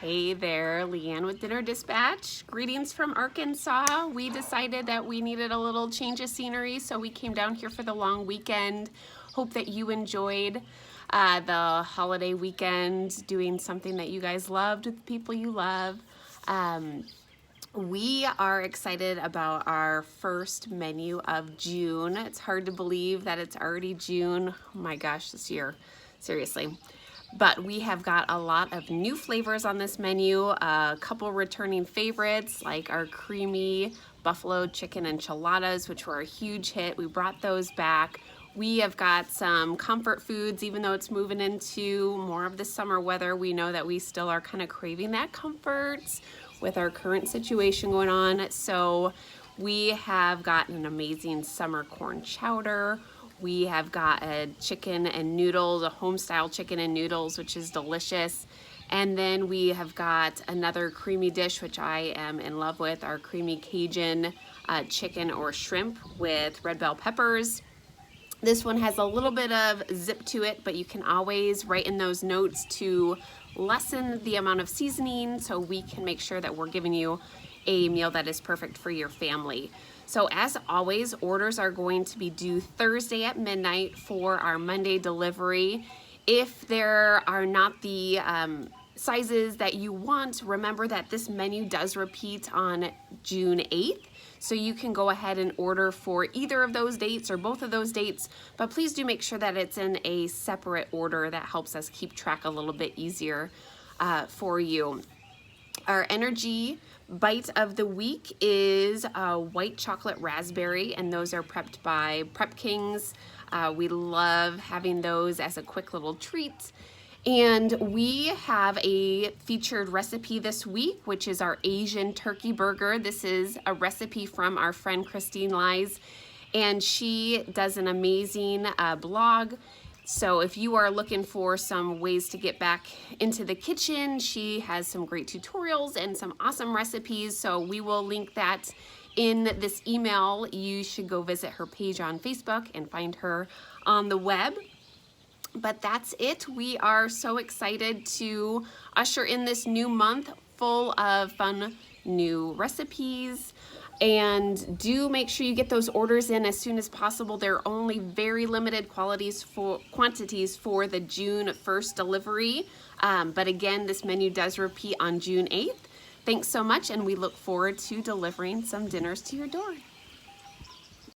Hey there, Leanne with Dinner Dispatch. Greetings from Arkansas. We decided that we needed a little change of scenery, so we came down here for the long weekend. Hope that you enjoyed the holiday weekend, doing something that you guys loved with the people you love. We are excited about our first menu of June. It's hard to believe that it's already June. Oh my gosh, this year, seriously. But we have got a lot of new flavors on this menu, a couple returning favorites like our creamy buffalo chicken enchiladas, which were a huge hit. We brought those back. We have got some comfort foods, even though it's moving into more of the summer weather. We know that we still are kind of craving that comfort with our current situation going on. So we have got an amazing summer corn chowder. We have got a chicken and noodles, a home-style chicken and noodles, which is delicious. And then we have got another creamy dish, which I am in love with, our creamy Cajun chicken or shrimp with red bell peppers. This one has a little bit of zip to it, but you can always write in those notes to lessen the amount of seasoning so we can make sure that we're giving you a meal that is perfect for your family. So as always, orders are going to be due Thursday at midnight for our Monday delivery. If there are not the sizes that you want, remember that this menu does repeat on June 8th. So you can go ahead and order for either of those dates or both of those dates, but please do make sure that it's in a separate order. That helps us keep track a little bit easier for you. Our energy bite of the week is white chocolate raspberry, and those are prepped by Prep Kings. We love having those as a quick little treat. And we have a featured recipe this week, which is our Asian turkey burger. This is a recipe from our friend Christine Lies, and she does an amazing blog. So if you are looking for some ways to get back into the kitchen, she has some great tutorials and some awesome recipes. So we will link that in this email. You should go visit her page on Facebook and find her on the web. But that's it. We are so excited to usher in this new month full of fun new recipes. And do make sure you get those orders in as soon as possible. There are only very limited quantities for the June 1st delivery. But again, this menu does repeat on June 8th. Thanks so much, and we look forward to delivering some dinners to your door.